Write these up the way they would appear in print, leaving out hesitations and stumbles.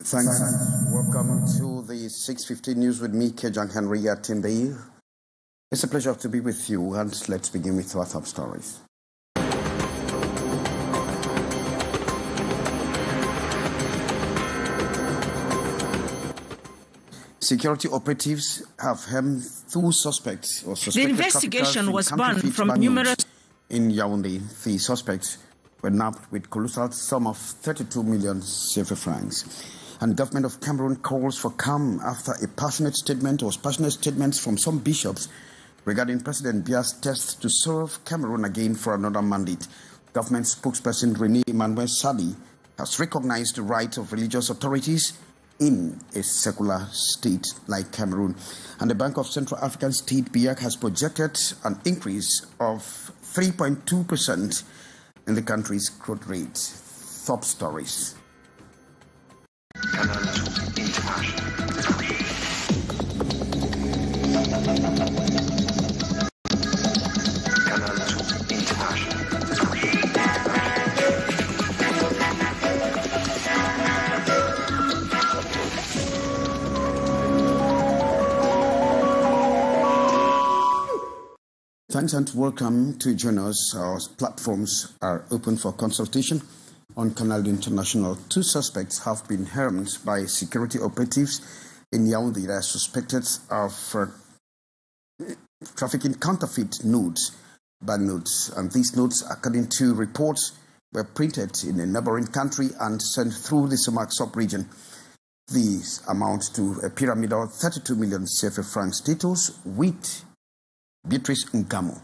Thanks. Welcome to the 6:15 News with me, Kejang Henry at Timbe. It's a pleasure to be with you, and let's begin with our top stories. Security operatives have hemmed two suspects or suspected. The investigation was banned from numerous. In Yaoundé, the suspects were nabbed with colossal sum of 32 million CFA francs. And government of Cameroon calls for calm after a passionate statements from some bishops regarding President Biya's test to serve Cameroon again for another mandate. Government spokesperson René Emmanuel Sadi has recognized the right of religious authorities in a secular state like Cameroon. And the Bank of Central African State, BIAC, has projected an increase of 3.2% in the country's growth rate. Top stories. Thanks and welcome to join us. Our platforms are open for consultation on Canal International. Two suspects have been harmed by security operatives in Yaoundé that are suspected of trafficking counterfeit notes, banknotes. And these notes, according to reports, were printed in a neighboring country and sent through the Somak sub-region. These amount to a pyramidal 32 million CFA francs. Details with Beatrice Ngamo.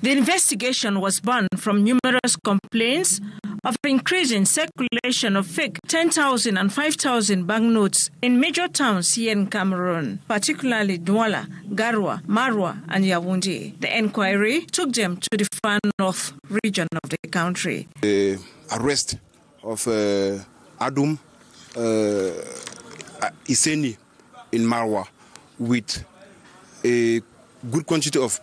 The investigation was banned from numerous complaints of increasing circulation of fake 10,000 and 5,000 banknotes in major towns here in Cameroon, particularly Duala, Garoua, Marwa, and Yaoundé. The inquiry took them to the far north region of the country. The arrest of Adum Iseni in Marwa with a good quantity of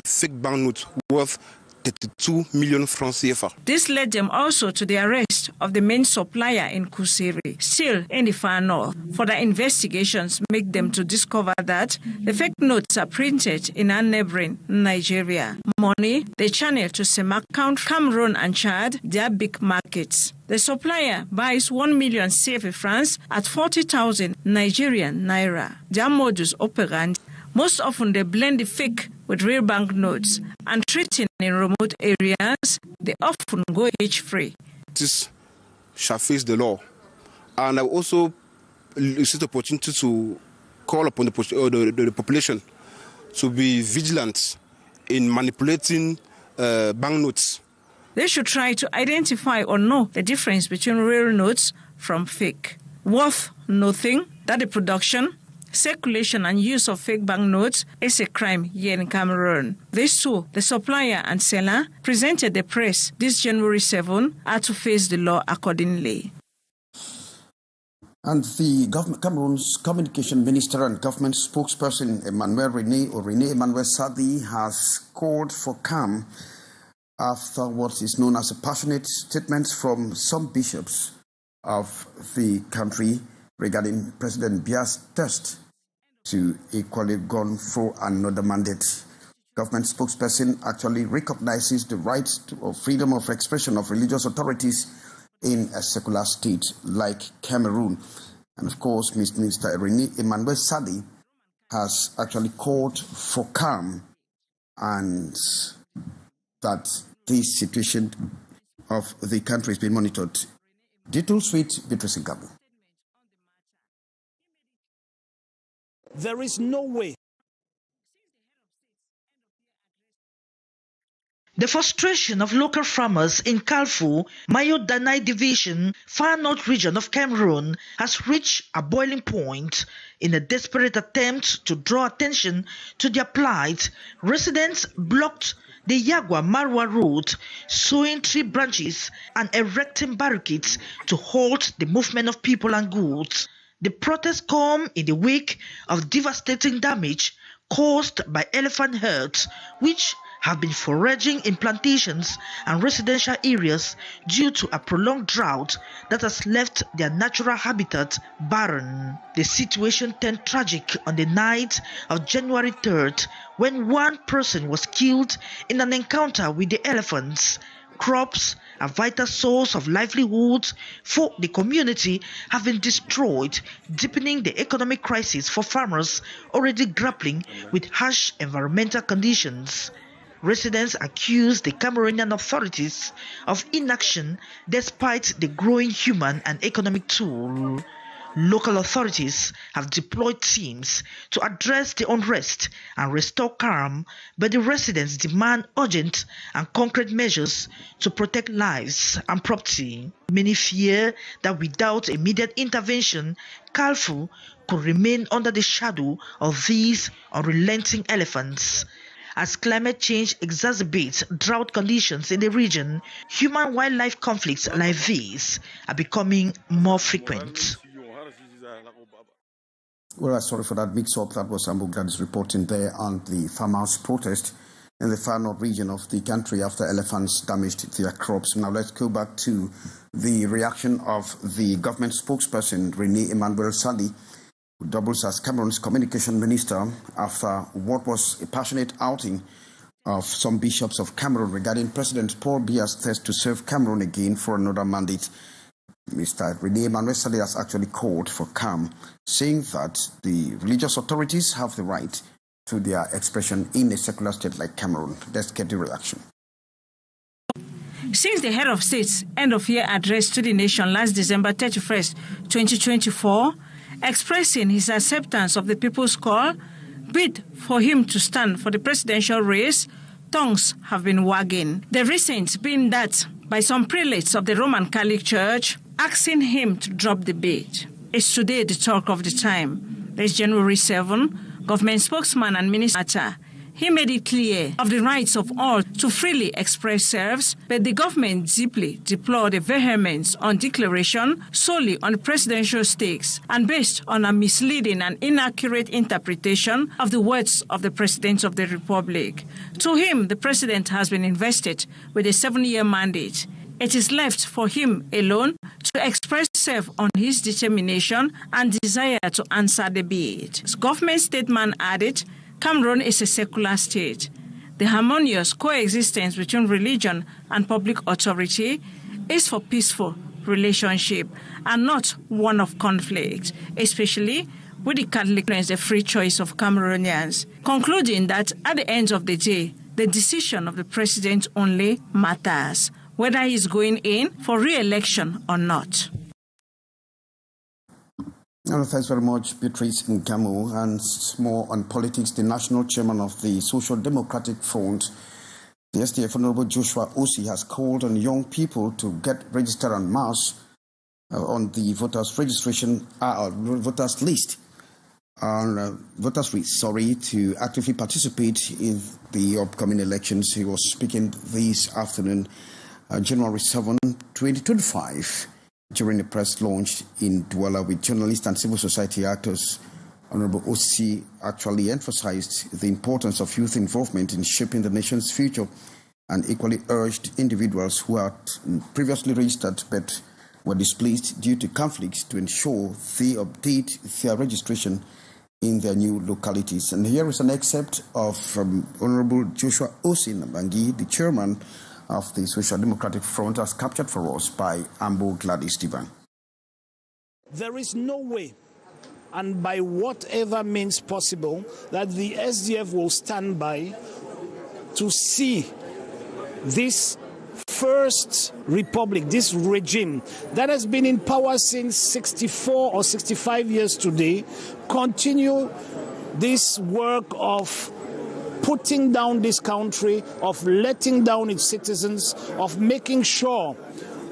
fake banknotes worth 32 million francs CFA. This led them also to the arrest of the main supplier in Kusiri, still in the far north. Further investigations make them to discover that the fake notes are printed in our neighboring Nigeria. Money they channel to Semak, Cameroon and Chad, their big markets. The supplier buys 1 million CFA francs at 40,000 Nigerian naira. Their modus operandi. Most often they blend the fake with real banknotes, and treating in remote areas, they often go age-free. This shall face the law. And I also use the opportunity to call upon the population to be vigilant in manipulating banknotes. They should try to identify or know the difference between real notes from fake. Worth noting that the production, circulation and use of fake banknotes is a crime here in Cameroon. These two, the supplier and seller, presented the press this January 7, are to face the law accordingly. And the Cameroon's communication minister and government spokesperson René Emmanuel Sadi has called for calm after what is known as a passionate statement from some bishops of the country regarding President Biya's test to equally gone for another mandate. Government spokesperson actually recognizes the right of freedom of expression of religious authorities in a secular state like Cameroon. And of course, Minister René Emmanuel Sadi has actually called for calm and that this situation of the country is being monitored. Details with Beatrice Ngamo. There is no way. The frustration of local farmers in Kalfu, Mayo Danai Division, far north region of Cameroon, has reached a boiling point. In a desperate attempt to draw attention to their plight, residents blocked the Yagwa Marwa Road, sowing tree branches and erecting barricades to halt the movement of people and goods. The protests come in the wake of devastating damage caused by elephant herds, which have been foraging in plantations and residential areas due to a prolonged drought that has left their natural habitat barren. The situation turned tragic on the night of January 3rd when one person was killed in an encounter with the elephants. Crops, a vital source of livelihood for the community, have been destroyed, deepening the economic crisis for farmers already grappling with harsh environmental conditions. Residents accuse the Cameroonian authorities of inaction despite the growing human and economic toll. Local authorities have deployed teams to address the unrest and restore calm, but the residents demand urgent and concrete measures to protect lives and property. Many fear that without immediate intervention, Kalfu could remain under the shadow of these unrelenting elephants. As climate change exacerbates drought conditions in the region, human-wildlife conflicts like these are becoming more frequent. Well, sorry for that mix-up. That was Ambu Gladys reporting there on the farmers' protest in the far north region of the country after elephants damaged their crops. Now let's go back to the reaction of the government spokesperson, Rene Emmanuel Sadi, who doubles as Cameroon's communication minister after what was a passionate outing of some bishops of Cameroon regarding President Paul Biya's test to serve Cameroon again for another mandate. Mr. Rene Emmanuel Sadi has actually called for calm, saying that the religious authorities have the right to their expression in a secular state like Cameroon. Let's get the reaction. Since the head of state's end-of-year address to the nation last December 31st, 2024, expressing his acceptance of the people's call, bid for him to stand for the presidential race, tongues have been wagging. The recent being that by some prelates of the Roman Catholic Church asking him to drop the bid. It's today the talk of the time. There's January 7, government spokesman and minister. He made it clear of the rights of all to freely express selves, but the government deeply deplored the vehemence on declaration solely on the presidential stakes and based on a misleading and inaccurate interpretation of the words of the President of the Republic. To him, the President has been invested with a 7-year mandate. It is left for him alone to express himself on his determination and desire to answer the bid. As government statement added, Cameroon is a secular state. The harmonious coexistence between religion and public authority is for peaceful relationship and not one of conflict, especially with the Catholic and the free choice of Cameroonians, concluding that at the end of the day, the decision of the president only matters, whether he's going in for re-election or not. Thanks very much, Beatrice Nkamu. And more on politics, the national chairman of the Social Democratic Front, the SDF Honorable Joshua Osei, has called on young people to get registered en masse on the voters registration, voters list, to actively participate in the upcoming elections. He was speaking this afternoon, January 7, 2025. During the press launch in Duala with journalists and civil society actors. Honorable Osei actually emphasized the importance of youth involvement in shaping the nation's future and equally urged individuals who had previously registered but were displeased due to conflicts to ensure they update their registration in their new localities. And here is an excerpt of Honorable Joshua Osei Nabangi, the chairman of the Social Democratic Front, as captured for us by Ambo Gladys Divan. There is no way, and by whatever means possible, that the SDF will stand by to see this first republic, this regime that has been in power since 64 or 65 years today, continue this work of putting down this country, of letting down its citizens, of making sure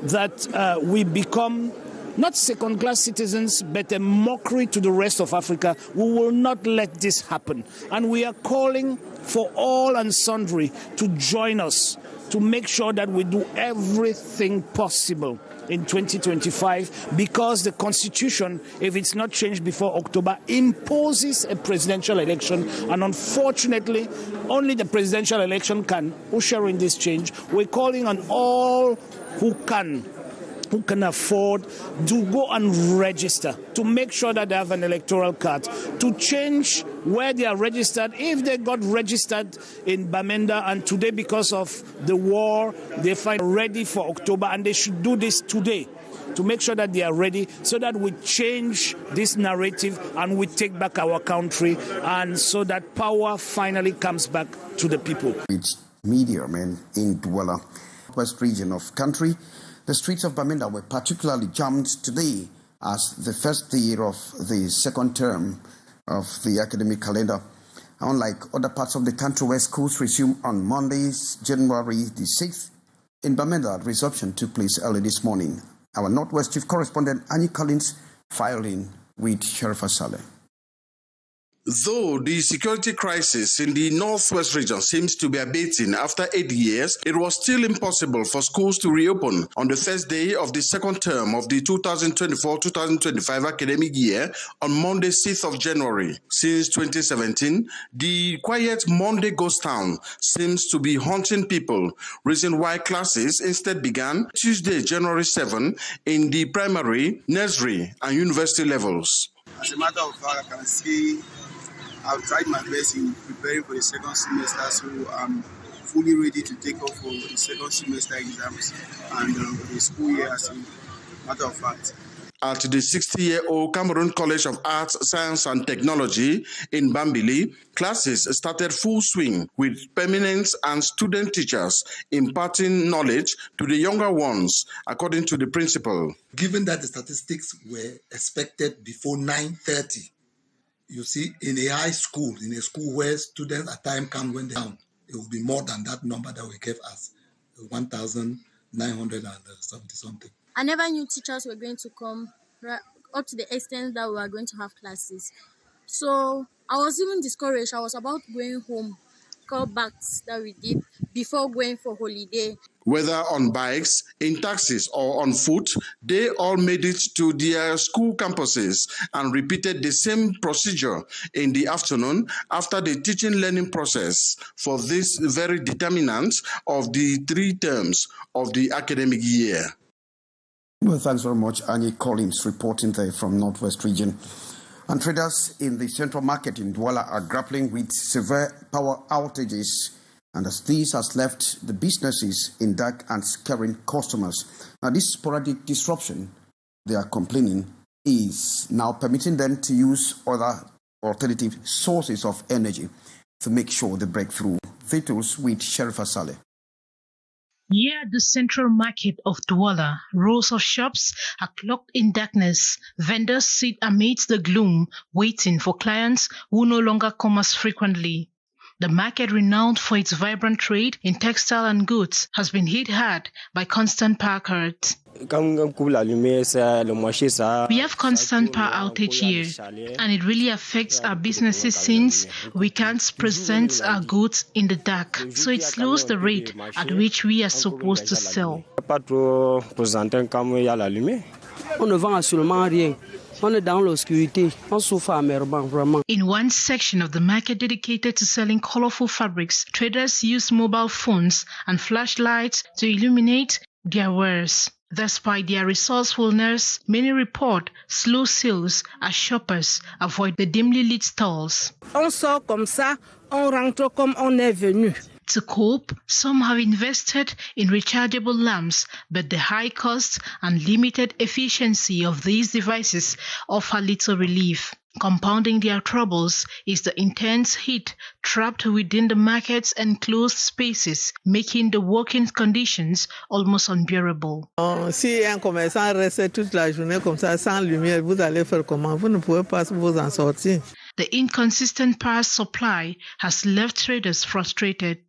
that we become not second-class citizens, but a mockery to the rest of Africa. We will not let this happen. And we are calling for all and sundry to join us to make sure that we do everything possible in 2025, because the Constitution, if it's not changed before October, imposes a presidential election, and unfortunately, only the presidential election can usher in this change. We're calling on all who can afford to go and register, to make sure that they have an electoral card, to change where they are registered. If they got registered in Bamenda and today, because of the war, they find ready for October, and they should do this today to make sure that they are ready, so that we change this narrative and we take back our country, and so that power finally comes back to the people. It's media men in Duala, west region of country. The streets of Bamenda were particularly jammed today as the first day of the second term of the academic calendar. Unlike other parts of the country where schools resume on Mondays, January the 6th, in Bamenda, resumption took place early this morning. Our Northwest Chief Correspondent Annie Collins filed in with Sherifa Saleh. Though the security crisis in the Northwest region seems to be abating after 8 years, it was still impossible for schools to reopen on the first day of the second term of the 2024-2025 academic year on Monday, 6th of January. Since 2017, the quiet Monday ghost town seems to be haunting people, reason why classes instead began Tuesday, January 7 in the primary, nursery, and university levels. As a matter of fact, I can see I've tried my best in preparing for the second semester, so I'm fully ready to take off for the second semester exams and the school year, as a matter of fact. At the 60-year-old Cameroon College of Arts, Science and Technology in Bambili, classes started full swing with permanent and student teachers imparting knowledge to the younger ones, according to the principal. Given that the statistics were expected before 9:30, you see, in a high school, in a school where students at time camp went down, it will be more than that number that we gave us, 1,970 something. I never knew teachers were going to come up to the extent that we were going to have classes. So I was even discouraged. I was about going home, callbacks that we did before going for holiday. Whether on bikes, in taxis, or on foot, they all made it to their school campuses and repeated the same procedure in the afternoon after the teaching-learning process for this very determinant of the 3 terms of the academic year. Well, thanks very much, Annie Collins, reporting there from Northwest Region. And traders in the central market in Duala are grappling with severe power outages, and as this has left the businesses in dark and scaring customers. Now, this sporadic disruption, they are complaining, is now permitting them to use other alternative sources of energy to make sure they break through. Details with Sherifa Saleh. Here at the central market of Duala, rows of shops are cloaked in darkness. Vendors sit amidst the gloom, waiting for clients who no longer come as frequently. The market, renowned for its vibrant trade in textile and goods, has been hit hard by constant power cuts. We have constant power outage here, and it really affects our businesses since we can't present our goods in the dark, so it slows the rate at which we are supposed to sell. In one section of the market dedicated to selling colorful fabrics, traders use mobile phones and flashlights to illuminate their wares. Despite their resourcefulness, many report slow sales as shoppers avoid the dimly lit stalls. To cope, some have invested in rechargeable lamps, but the high cost and limited efficiency of these devices offer little relief. Compounding their troubles is the intense heat trapped within the market's enclosed spaces, making the working conditions almost unbearable. Si un commerçant reste toute la journée comme ça sans lumière, vous allez faire comment? Vous ne pouvez pas vous en sortir. The inconsistent power supply has left traders frustrated.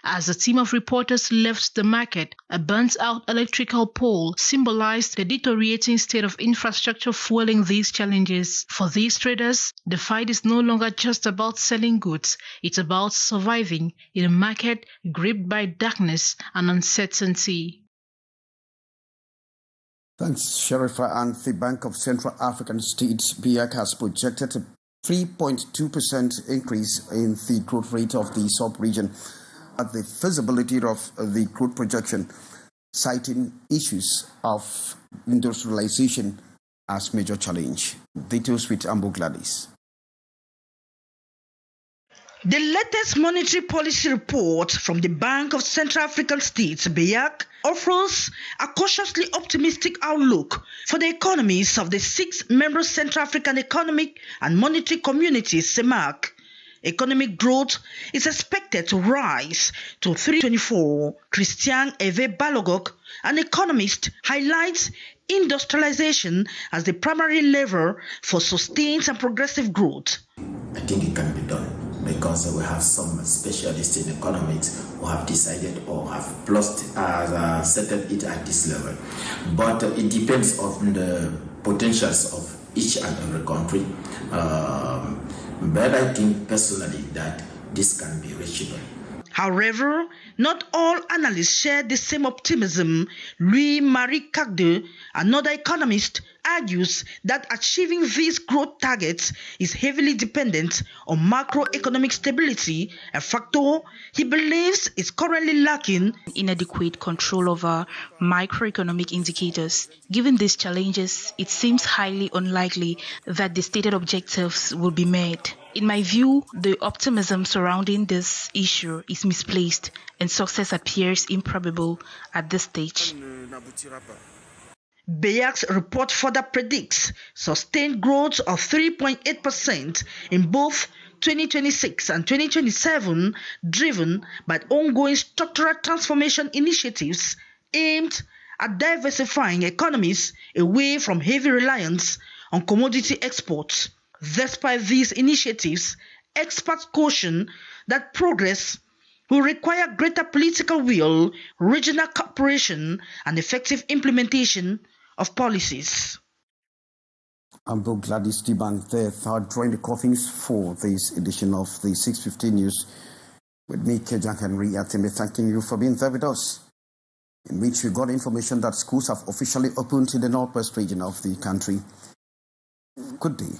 As a team of reporters left the market, a burnt-out electrical pole symbolized the deteriorating state of infrastructure fueling these challenges. For these traders, the fight is no longer just about selling goods. It's about surviving in a market gripped by darkness and uncertainty. Thanks, Sharifa. And the Bank of Central African States, BIAC, has projected a 3.2% increase in the growth rate of the sub-region at the feasibility of the growth projection, citing issues of industrialization as major challenge. Details with Ambo Gladys. The latest monetary policy report from the Bank of Central African States, BIAC, offers a cautiously optimistic outlook for the economies of the 6 member Central African Economic and Monetary Communities, CEMAC. Economic growth is expected to rise to 3.24. Christian Eve Balogok, an economist, highlights industrialization as the primary lever for sustained and progressive growth. I think it can be done because we have some specialists in economics who have decided or have settled it at this level. But it depends on the potentials of each and every country. But I think personally that this can be reachable. However, not all analysts share the same optimism. Louis-Marie Cagde, another economist, argues that achieving these growth targets is heavily dependent on macroeconomic stability, a factor he believes is currently lacking. Inadequate control over microeconomic indicators. Given these challenges, it seems highly unlikely that the stated objectives will be met. In my view, the optimism surrounding this issue is misplaced and success appears improbable at this stage. BIAC's report further predicts sustained growth of 3.8% in both 2026 and 2027, driven by ongoing structural transformation initiatives aimed at diversifying economies away from heavy reliance on commodity exports. Despite these initiatives, experts caution that progress will require greater political will, regional cooperation, and effective implementation of policies. Ambo Gladys Dibank there, drawing the coffins for this edition of the 6:15 News with me, Kejan Henry Atime, thanking you for being there with us, in which we got information that schools have officially opened in the northwest region of the country. Good day.